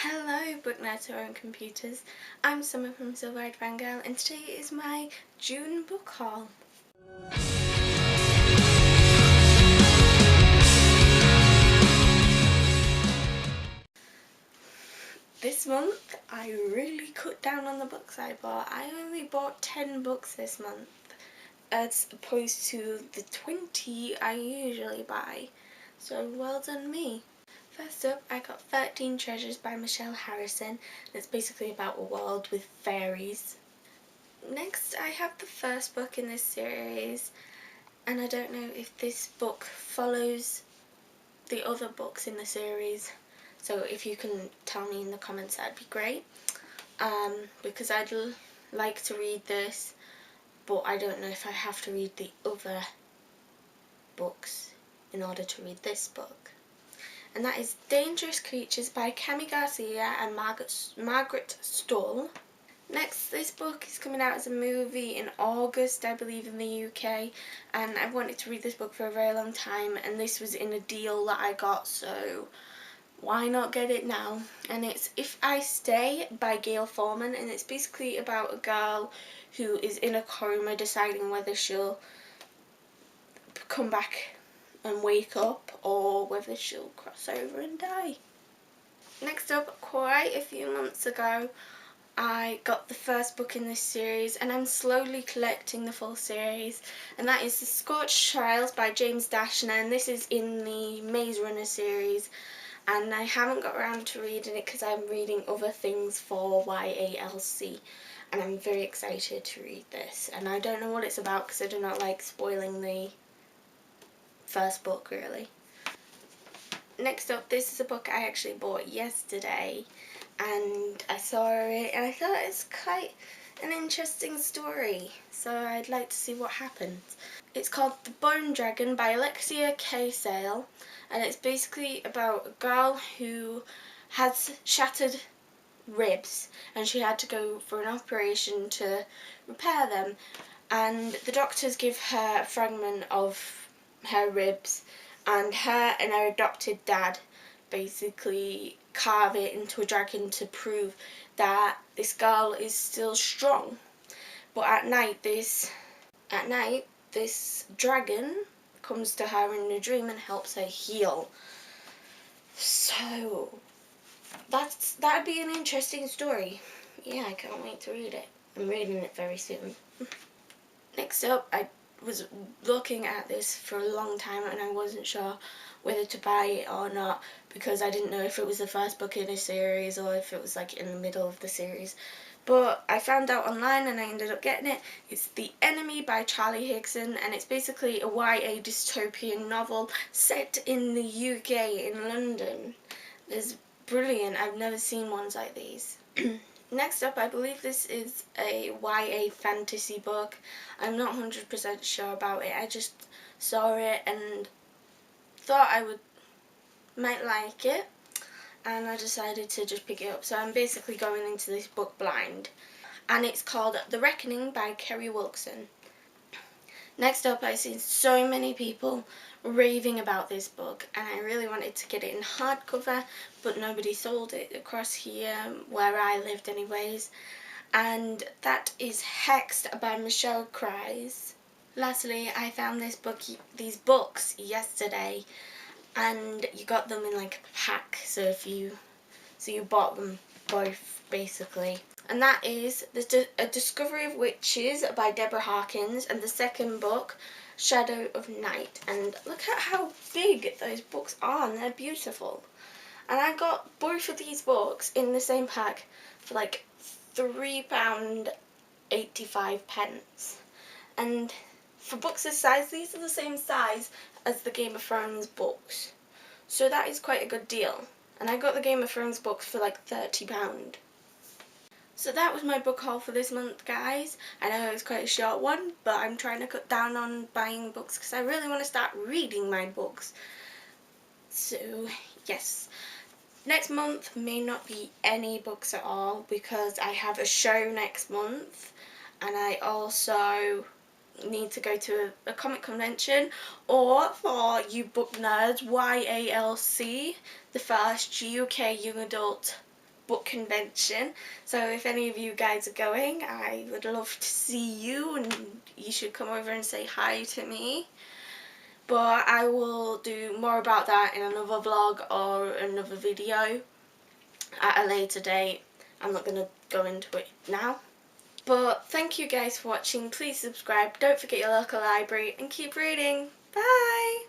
Hello book nerds who own computers, I'm Summer from Silver-Eyed-Fangirl and today is my June book haul. This month I really cut down on the books I bought. I only bought 10 books this month as opposed to the 20 I usually buy, so well done me. First up, I got 13 Treasures by Michelle Harrison, and it's basically about a world with fairies. Next, I have the first book in this series, and I don't know if this book follows the other books in the series, so if you can tell me in the comments, that'd be great, because I'd like to read this, but I don't know if I have to read the other books in order to read this book. And that is Dangerous Creatures by Cami Garcia and Margaret Stoll. Next, this book is coming out as a movie in August, I believe, in the UK, and I've wanted to read this book for a very long time, and this was in a deal that I got, so why not get it now? And it's If I Stay by Gail Foreman, and it's basically about a girl who is in a coma deciding whether she'll come back and wake up or whether she'll cross over and die. Next up, quite a few months ago, I got the first book in this series, and I'm slowly collecting the full series, and that is The Scorched Trials by James Dashner, and this is in the Maze Runner series, and I haven't got around to reading it because I'm reading other things for YALC, and I'm very excited to read this, and I don't know what it's about because I do not like spoiling the first book really. Next up, this is a book I actually bought yesterday, and I saw it and I thought it's quite an interesting story, so I'd like to see what happens. It's called The Bone Dragon by Alexia K. Sale, and it's basically about a girl who has shattered ribs and she had to go for an operation to repair them, and the doctors give her a fragment of her ribs, and her and her adopted dad basically carve it into a dragon to prove that this girl is still strong. But at night this dragon comes to her in a dream and helps her heal. So that'd be an interesting story. Yeah, I can't wait to read it. I'm reading it very soon. Next up, I was looking at this for a long time and I wasn't sure whether to buy it or not because I didn't know if it was the first book in a series or if it was like in the middle of the series. But I found out online and I ended up getting it. It's The Enemy by Charlie Higson, and it's basically a YA dystopian novel set in the UK in London. It's brilliant. I've never seen ones like these. Next up, I believe this is a YA fantasy book. I'm not 100% sure about it. I just saw it and thought I might like it, and I decided to just pick it up. So I'm basically going into this book blind, and it's called The Reckoning by Kerry Wilson. Next up, I've seen so many people raving about this book, and I really wanted to get it in hardcover, but nobody sold it across here where I lived anyways, and that is Hexed by Michelle Cries. Lastly, I found these books yesterday, and you got them in like a pack, so you bought them both basically. And that is A Discovery of Witches by Deborah Harkins, and the second book, Shadow of Night. And look at how big those books are, and they're beautiful. And I got both of these books in the same pack for like £3.85. And for books this size, these are the same size as the Game of Thrones books. So that is quite a good deal. And I got the Game of Thrones books for like £30. So that was my book haul for this month, guys. I know it was quite a short one, but I'm trying to cut down on buying books because I really want to start reading my books. So, yes. Next month may not be any books at all because I have a show next month, and I also need to go to a comic convention, or for you book nerds, YALC, the first UK young adult book convention. So if any of you guys are going, I would love to see you, and you should come over and say hi to me. But I will do more about that in another vlog or another video at a later date. I'm not going to go into it now. But thank you guys for watching. Please subscribe, don't forget your local library, and keep reading. Bye!